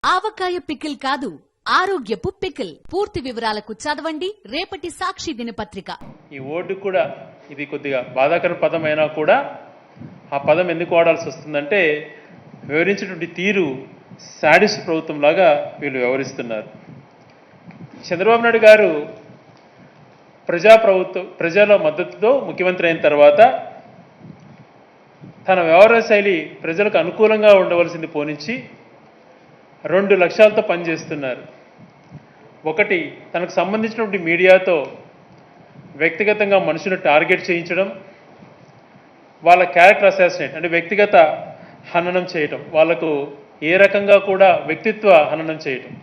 ఆవకాయ pickle కాదు, ఆరోగ్యపు pickle. పూర్తి వివరాలకు చదవండి రేపటి సాక్షి దినపత్రిక. ఈ ఓటు కూడా ఇది కొద్దిగా బాధాకర పదం అయినా కూడా ఆ పదం ఎందుకు వాడాల్సి వస్తుందంటే వివరించినటువంటి తీరు శాడిస్ట్ ప్రభుత్వం లాగా వీళ్ళు వ్యవహరిస్తున్నారు. చంద్రబాబు నాయుడు గారు ప్రజల మద్దతుతో ముఖ్యమంత్రి అయిన తర్వాత తన వ్యవహార శైలి ప్రజలకు అనుకూలంగా ఉండవలసింది పోనించి 2 లక్ష్యాలతో పనిచేస్తున్నారు. ఒకటి, తనకు సంబంధించినటువంటి మీడియాతో వ్యక్తిగతంగా మనుషులను టార్గెట్ చేయించడం, వాళ్ళ క్యారెక్టర్ అసాసినేట్ అంటే వ్యక్తిగత హననం చేయటం, వాళ్లకు ఏ రకంగా కూడా వ్యక్తిత్వ హననం చేయటం,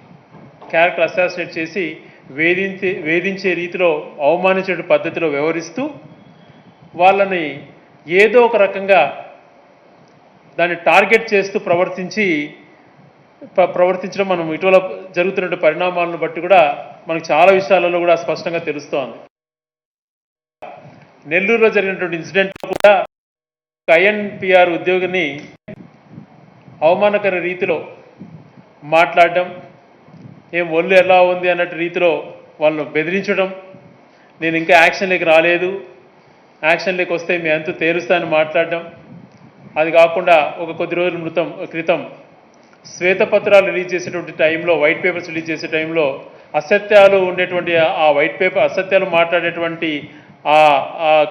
క్యారెక్టర్ అసాసినేట్ చేసి వేధించే రీతిలో అవమానించే పద్ధతిలో వ్యవహరిస్తూ వాళ్ళని ఏదో ఒక రకంగా దాన్ని టార్గెట్ చేస్తూ ప్రవర్తించడం మనం ఇటీవల జరుగుతున్న పరిణామాలను బట్టి కూడా మనకు చాలా విషయాలలో కూడా స్పష్టంగా తెలుస్తోంది. నెల్లూరులో జరిగినటువంటి ఇన్సిడెంట్లో కూడా ఐఎన్పిఆర్ ఉద్యోగిని అవమానకర రీతిలో మాట్లాడడం, ఏం ఒళ్ళు ఎలా ఉంది అన్నట్టు రీతిలో వాళ్ళను బెదిరించడం, నేను ఇంకా యాక్షన్లోకి రాలేదు, యాక్షన్లోకి వస్తే మీ అంతు తేరుస్తానని మాట్లాడడం. అది కాకుండా ఒక కొద్ది రోజుల క్రితం శ్వేతపత్రాలు రిలీజ్ చేసేటువంటి టైంలో, వైట్ పేపర్స్ రిలీజ్ చేసే టైంలో అసత్యాలు ఉండేటువంటి ఆ వైట్ పేపర్ అసత్యాలు మాట్లాడేటువంటి ఆ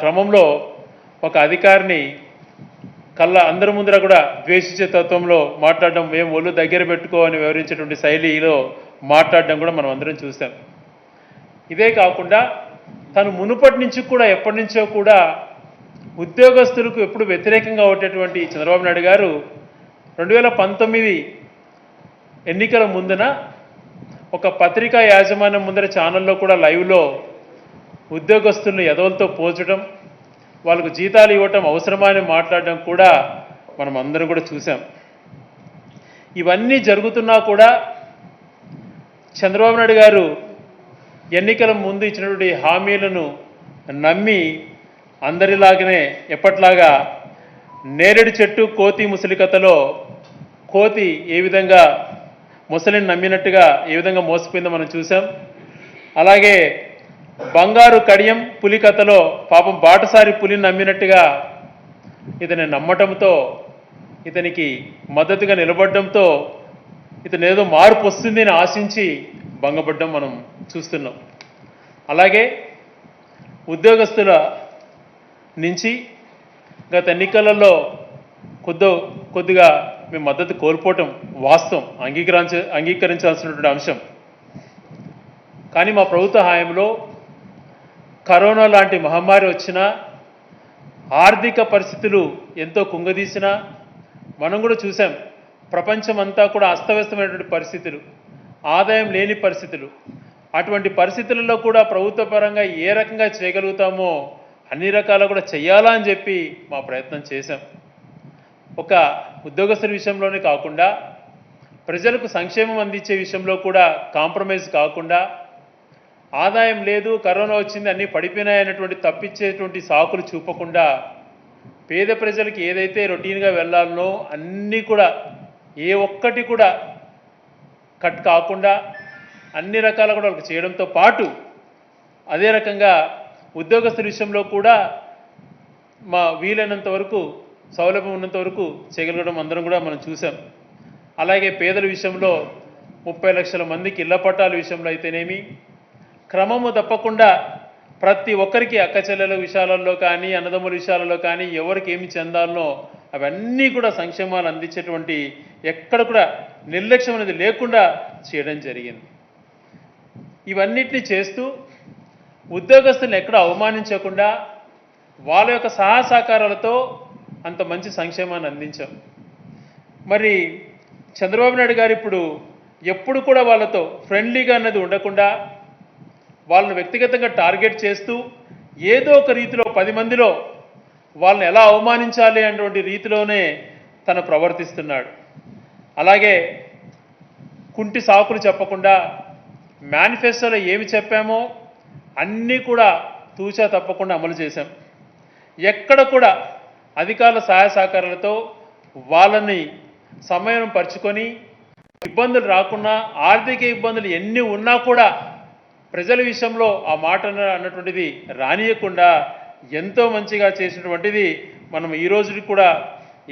క్రమంలో ఒక అధికారిని అందరి ముందర కూడా ద్వేషించే తత్వంలో మాట్లాడడం, మేము ఒళ్ళు దగ్గర పెట్టుకో అని వివరించేటువంటి శైలిలో మాట్లాడడం కూడా మనం అందరం చూసాం. ఇదే కాకుండా తను మునుపటి నుంచి కూడా ఎప్పటి నుంచో కూడా ఉద్యోగస్తులకు ఎప్పుడు వ్యతిరేకంగా ఉండేటువంటి చంద్రబాబు నాయుడు గారు 2019 ఎన్నికల ముందున ఒక పత్రికా యాజమాన్యం ముందర ఛానల్లో కూడా లైవ్లో ఉద్యోగస్తులను ఎదవలతో పోల్చడం, వాళ్ళకు జీతాలు ఇవ్వటం అవసరమా అని మాట్లాడడం కూడా మనం అందరం కూడా చూసాం. ఇవన్నీ జరుగుతున్నా కూడా చంద్రబాబు నాయుడు గారు ఎన్నికల ముందు ఇచ్చినటువంటి హామీలను నమ్మి అందరిలాగానే ఎప్పట్లాగా నేరేడు చెట్టు కోతి ముసలి కథలో కోతి ఏ విధంగా ముసలిని నమ్మినట్టుగా ఏ విధంగా మోసపోయిందో మనం చూసాం. అలాగే బంగారు కడియం పులి కథలో పాపం బాటసారి పులిని నమ్మినట్టుగా ఇతని నమ్మటంతో, ఇతనికి మద్దతుగా నిలబడడంతో ఇతను ఏదో మార్పు వస్తుంది అని ఆశించి భంగపడడం మనం చూస్తున్నాం. అలాగే ఉద్యోగస్తుల నుంచి గత ఎన్నికలలో కొద్దిగా మేము మద్దతు కోల్పోవటం వాస్తవం, అంగీకరించాల్సినటువంటి అంశం. కానీ మా ప్రభుత్వ హయాంలో కరోనా లాంటి మహమ్మారి వచ్చినా, ఆర్థిక పరిస్థితులు ఎంతో కుంగదీసినా మనం కూడా చూసాం. ప్రపంచం అంతా కూడా అస్తవ్యస్తమైనటువంటి పరిస్థితులు, ఆదాయం లేని పరిస్థితులు. అటువంటి పరిస్థితులలో కూడా ప్రభుత్వ పరంగా ఏ రకంగా చేయగలుగుతామో అన్ని రకాలు కూడా చెయ్యాలా అని చెప్పి మా ప్రయత్నం చేశాం. ఒక ఉద్యోగస్తుల విషయంలోనే కాకుండా ప్రజలకు సంక్షేమం అందించే విషయంలో కూడా కాంప్రమైజ్ కాకుండా, ఆదాయం లేదు, కరోనా వచ్చింది, అన్నీ పడిపోయినాయన్నటువంటి తప్పించేటువంటి సాకులు చూపకుండా పేద ప్రజలకి ఏదైతే రొటీన్గా వెళ్ళాలనో అన్నీ కూడా ఏ ఒక్కటి కూడా కట్ కాకుండా అన్ని రకాల కూడా వాళ్ళకి చేయడంతో పాటు అదే రకంగా ఉద్యోగస్తుల విషయంలో కూడా మా వీలైనంత వరకు సౌలభ్యం ఉన్నంత వరకు చేయగలగడం అందరం కూడా మనం చూసాం. అలాగే పేదల విషయంలో 30 లక్షల మందికి ఇళ్ల పట్టాల విషయంలో అయితేనేమి, క్రమము తప్పకుండా ప్రతి ఒక్కరికి అక్క చెల్లెల విషయాలలో కానీ, అన్నదమ్ముల విషయాలలో కానీ ఎవరికి ఏమి చెందాలనో అవన్నీ కూడా సంక్షేమాలు అందించేటువంటి ఎక్కడ కూడా నిర్లక్ష్యం అనేది లేకుండా చేయడం జరిగింది. ఇవన్నిటిని చేస్తూ ఉద్యోగస్తులను ఎక్కడ అవమానించకుండా వాళ్ళ యొక్క సహకారాలతో అంత మంచి సంక్షేమాన్ని అందించాం. మరి చంద్రబాబు నాయుడు గారు ఇప్పుడు ఎప్పుడు కూడా వాళ్ళతో ఫ్రెండ్లీగా అన్నది ఉండకుండా వాళ్ళని వ్యక్తిగతంగా టార్గెట్ చేస్తూ ఏదో ఒక రీతిలో 10 మందిలో వాళ్ళని ఎలా అవమానించాలి అన్నటువంటి రీతిలోనే తను ప్రవర్తిస్తున్నాడు. అలాగే కుంటి సాకులు చెప్పకుండా మేనిఫెస్టోలో ఏమి చెప్పామో అన్నీ కూడా తూచా తప్పకుండా అమలు చేశాం. ఎక్కడ కూడా అధికారుల సహాయ సహకారాలతో వాళ్ళని సమయం పరుచుకొని ఇబ్బందులు రాకున్నా, ఆర్థిక ఇబ్బందులు ఎన్ని ఉన్నా కూడా ప్రజల విషయంలో ఆ మాట అన్నటువంటిది రానియకుండా ఎంతో మంచిగా చేసినటువంటిది మనం ఈ రోజుకి కూడా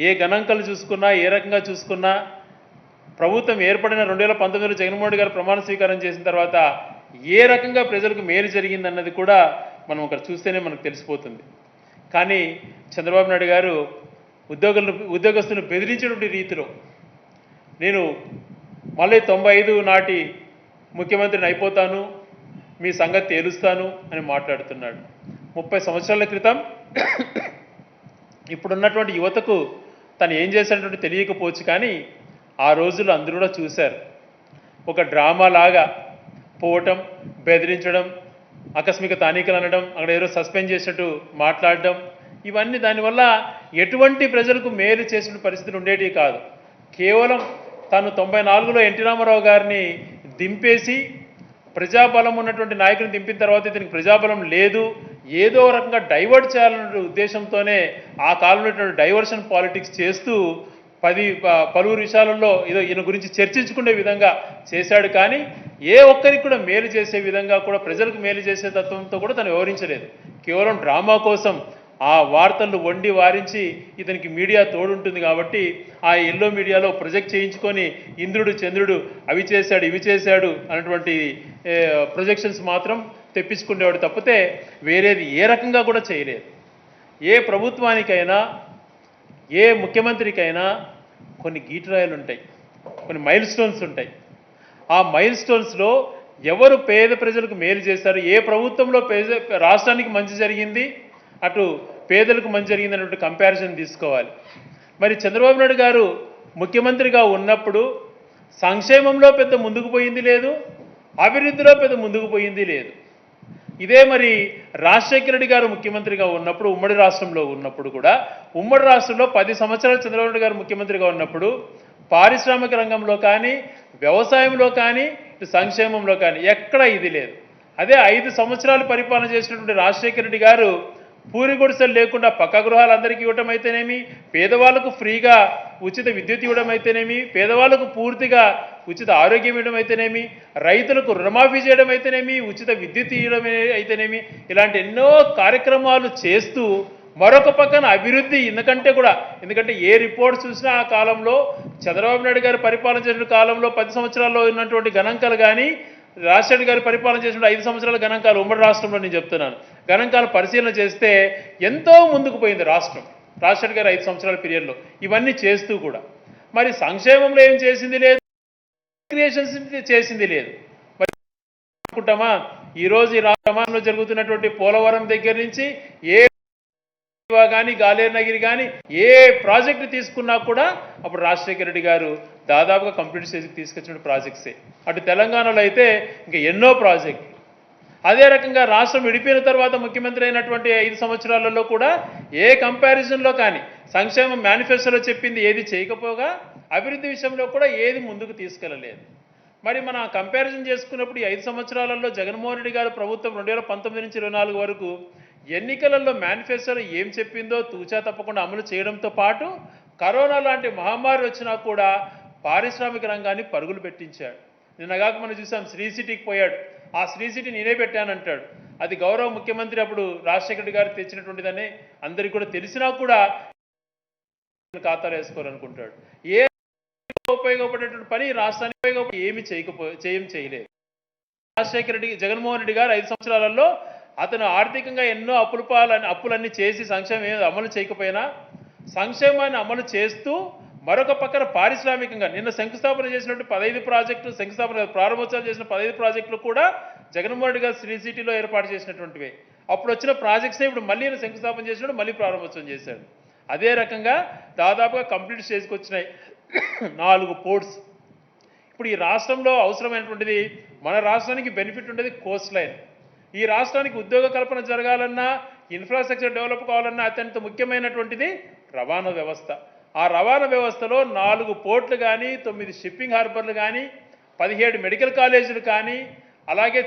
ఏ గణాంకాలు చూసుకున్నా, ఏ రకంగా చూసుకున్నా, ప్రభుత్వం ఏర్పడిన 2019లో జగన్మోహన్ రెడ్డి గారు ప్రమాణ స్వీకారం చేసిన తర్వాత ఏ రకంగా ప్రజలకు మేలు జరిగిందన్నది కూడా మనం అక్కడ చూస్తేనే మనకు తెలిసిపోతుంది. కానీ చంద్రబాబు నాయుడు గారు ఉద్యోగస్తులను బెదిరించినటువంటి రీతిలో నేను మళ్ళీ 95 నాటి ముఖ్యమంత్రిని అయిపోతాను, మీ సంగతి తేలుస్తాను అని మాట్లాడుతున్నాడు. 30 సంవత్సరాల క్రితం ఇప్పుడున్నటువంటి యువతకు తను ఏం చేసినటువంటి తెలియకపోవచ్చు, కానీ ఆ రోజులు అందరూ కూడా చూశారు. ఒక డ్రామా లాగా పోవటం, బెదిరించడం, ఆకస్మిక తానికలు అనడం, అక్కడ ఏదో సస్పెండ్ చేసినట్టు మాట్లాడడం, ఇవన్నీ దానివల్ల ఎటువంటి ప్రజలకు మేలు చేసిన పరిస్థితులు ఉండేటివి కాదు. కేవలం తాను 94లో ఎన్టీ రామారావు గారిని దింపేసి ప్రజాబలం ఉన్నటువంటి నాయకుని దింపిన తర్వాత ఇతనికి ప్రజాబలం లేదు, ఏదో రకంగా డైవర్ట్ చేయాలనే ఉద్దేశంతోనే ఆ కాలంలో డైవర్షన్ పాలిటిక్స్ చేస్తూ పలువురు విషయాలలో ఏదో ఈయన గురించి చర్చించుకునే విధంగా చేశాడు. కానీ ఏ ఒక్కరికి కూడా మేలు చేసే విధంగా కూడా, ప్రజలకు మేలు చేసే తత్వంతో కూడా తను వివరించలేదు. కేవలం డ్రామా కోసం ఆ వార్తలను వండి వారించి ఇతనికి మీడియా తోడుంటుంది కాబట్టి ఆ ఎల్లో మీడియాలో ప్రొజెక్ట్ చేయించుకొని ఇంద్రుడు చంద్రుడు అవి చేశాడు ఇవి చేశాడు అన్నటువంటి ప్రొజెక్షన్స్ మాత్రం తెప్పించుకునేవాడు తప్పితే వేరేది ఏ రకంగా కూడా చేయలేదు. ఏ ప్రభుత్వానికైనా, ఏ ముఖ్యమంత్రికైనా కొన్ని గీటురాయలు ఉంటాయి, కొన్ని మైల్ స్టోన్స్ ఉంటాయి. ఆ మైల్ స్టోన్స్లో ఎవరు పేద ప్రజలకు మేలు చేశారు, ఏ ప్రభుత్వంలో రాష్ట్రానికి మంచి జరిగింది, అటు పేదలకు మంచి జరిగింది అన్నట్టు కంపారిజన్ తీసుకోవాలి. మరి చంద్రబాబు నాయుడు గారు ముఖ్యమంత్రిగా ఉన్నప్పుడు సంక్షేమంలో పెద్ద ముందుకు పోయింది లేదు, అభివృద్ధిలో పెద్ద ముందుకు పోయింది లేదు. ఇదే మరి రాజశేఖర రెడ్డి గారు ముఖ్యమంత్రిగా ఉన్నప్పుడు, ఉమ్మడి రాష్ట్రంలో ఉన్నప్పుడు కూడా, ఉమ్మడి రాష్ట్రంలో 10 సంవత్సరాలు చంద్రబాబు నాయుడు గారు ముఖ్యమంత్రిగా ఉన్నప్పుడు పారిశ్రామిక రంగంలో కానీ, వ్యవసాయంలో కానీ, సంక్షేమంలో కానీ ఎక్కడ ఇది లేదు. అదే 5 సంవత్సరాలు పరిపాలన చేసినటువంటి రాజశేఖర రెడ్డి గారు పూరి గుడిసెలు లేకుండా పక్కా గృహాలు అందరికీ ఇవ్వడం అయితేనేమి, పేదవాళ్లకు ఫ్రీగా ఉచిత విద్యుత్ ఇవ్వడం అయితేనేమి, పేదవాళ్లకు పూర్తిగా ఉచిత ఆరోగ్యం ఇవ్వడం అయితేనేమి, రైతులకు రుణమాఫీ చేయడం అయితేనేమి, ఉచిత విద్యుత్ ఇవ్వడం అయితేనేమి, ఇలాంటి ఎన్నో కార్యక్రమాలు చేస్తూ మరొక పక్కన అభివృద్ధి ఎందుకంటే ఏ రిపోర్ట్ చూసినా ఆ కాలంలో చంద్రబాబు నాయుడు గారు పరిపాలన చేసిన కాలంలో 10 సంవత్సరాల్లో ఉన్నటువంటి గణాంకాలు కానీ, రాజశేఖర్ గారు పరిపాలన చేసిన 5 సంవత్సరాల గణాంకాలు ఉమ్మడి రాష్ట్రంలో నేను చెప్తున్నాను, గణాంకాలు పరిశీలన చేస్తే ఎంతో ముందుకు పోయింది రాష్ట్రం రాజశేఖర్ గారు 5 సంవత్సరాల పీరియడ్లో. ఇవన్నీ చేస్తూ కూడా మరి సంక్షేమంలో ఏం చేసింది లేదు, క్రియేషన్స్ చేసింది లేదు. మరి అనుకుంటామా ఈరోజు ఈ రాష్ట్రంలో జరుగుతున్నటువంటి పోలవరం దగ్గర నుంచి ఏ కానీ, గాలేరు నగిరి కానీ ఏ ప్రాజెక్టు తీసుకున్నా కూడా అప్పుడు రాజశేఖర రెడ్డి గారు దాదాపుగా కంప్లీట్ స్టేజ్కి తీసుకొచ్చిన ప్రాజెక్ట్సే. అటు తెలంగాణలో అయితే ఇంకా ఎన్నో ప్రాజెక్టులు. అదే రకంగా రాష్ట్రం విడిపోయిన తర్వాత ముఖ్యమంత్రి అయినటువంటి 5 సంవత్సరాలలో కూడా ఏ కంపారిజన్లో కానీ సంక్షేమ మేనిఫెస్టోలో చెప్పింది ఏది చేయకపోగా, అభివృద్ధి విషయంలో కూడా ఏది ముందుకు తీసుకెళ్ళలేదు. మరి మన కంపారిజన్ చేసుకున్నప్పుడు ఈ 5 సంవత్సరాలలో జగన్మోహన్ రెడ్డి గారు ప్రభుత్వం 2019 నుంచి 24 వరకు ఎన్నికలలో మేనిఫెస్టోలో ఏం చెప్పిందో తూచా తప్పకుండా అమలు చేయడంతో పాటు కరోనా లాంటి మహమ్మారి వచ్చినా కూడా పారిశ్రామిక రంగాన్ని పరుగులు పెట్టించాడు. నిన్నగాక మనం చూసాం, శ్రీ సిటీకి పోయాడు, ఆ శ్రీ సిటీ నేనే పెట్టానంటాడు. అది గౌరవ ముఖ్యమంత్రి అప్పుడు రాజశేఖర రెడ్డి గారు తెచ్చినటువంటిదని అందరికీ కూడా తెలిసినా కూడా ఖాతాలు వేసుకోవాలనుకుంటాడు. ఏ ఉపయోగపడేటువంటి పని రాష్ట్రానికి ఏమి చేయలేదు. రాజశేఖర రెడ్డి జగన్మోహన్ రెడ్డి గారు 5 సంవత్సరాలలో అతను ఆర్థికంగా ఎన్నో అప్పులన్నీ చేసి సంక్షేమం అమలు చేయకపోయినా సంక్షేమాన్ని అమలు చేస్తూ మరొక పక్కన పారిశ్రామికంగా నిన్న శంకుస్థాపన చేసినట్టు 15 ప్రాజెక్టులు, ప్రారంభోత్సవాలు చేసిన 15 ప్రాజెక్టులు కూడా జగన్మోహన్ రెడ్డి గారు శ్రీ సిటీలో ఏర్పాటు చేసినటువంటివే. అప్పుడు వచ్చిన ప్రాజెక్ట్సే ఇప్పుడు మళ్ళీ శంకుస్థాపన చేసినట్టు మళ్ళీ ప్రారంభోత్సవం చేశాడు. అదే రకంగా దాదాపుగా కంప్లీట్ స్టేజ్కి వచ్చినాయి 4 పోర్ట్స్. ఇప్పుడు ఈ రాష్ట్రంలో అవసరమైనటువంటిది, మన రాష్ట్రానికి బెనిఫిట్ ఉండేది కోస్ట్ లైన్. ఈ రాష్ట్రానికి ఉద్యోగ కల్పన జరగాలన్నా, ఇన్ఫ్రాస్ట్రక్చర్ డెవలప్ కావాలన్నా అత్యంత ముఖ్యమైనటువంటిది రవాణా వ్యవస్థ. ఆ రవాణా వ్యవస్థలో 4 పోర్ట్లు కానీ, 9 షిప్పింగ్ హార్బర్లు కానీ, 17 మెడికల్ కాలేజీలు కానీ, అలాగే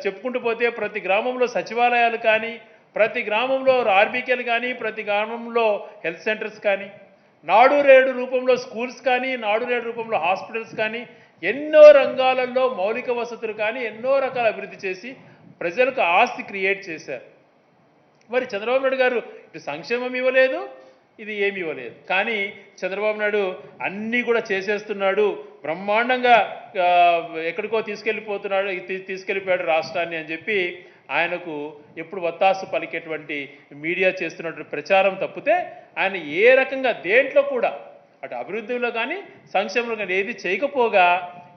చెప్పుకుంటూ పోతే ప్రతి గ్రామంలో సచివాలయాలు కానీ, ప్రతి గ్రామంలో ఆర్బీకేలు కానీ, ప్రతి గ్రామంలో హెల్త్ సెంటర్స్ కానీ, నాడు నేడు రూపంలో స్కూల్స్ కానీ, నాడు నేడు రూపంలో హాస్పిటల్స్ కానీ, ఎన్నో రంగాలలో మౌలిక వసతులు కానీ ఎన్నో రకాల అభివృద్ధి చేసి ప్రజలకు ఆస్తి క్రియేట్ చేశారు. మరి చంద్రబాబు నాయుడు గారు ఇటు సంక్షేమం ఇవ్వలేదు, ఇది ఏమి ఇవ్వలేదు. కానీ చంద్రబాబు నాయుడు అన్నీ కూడా చేసేస్తున్నాడు, బ్రహ్మాండంగా ఎక్కడికో తీసుకెళ్ళిపోయాడు రాష్ట్రాన్ని అని చెప్పి ఆయనకు ఎప్పుడు వత్తాసు పలికేటువంటి మీడియా చేస్తున్నటువంటి ప్రచారం తప్పితే ఆయన ఏ రకంగా దేంట్లో కూడా అటు అభివృద్ధిలో కానీ సంక్షేమంలో కానీ ఏది చేయకపోగా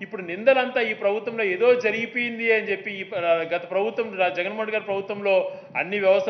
ఇప్పుడు నిందలంతా ఈ ప్రభుత్వంలో ఏదో జరిగిపోయింది అని చెప్పి గత ప్రభుత్వం జగన్మోహన్ గారి ప్రభుత్వంలో అన్ని వ్యవస్థలు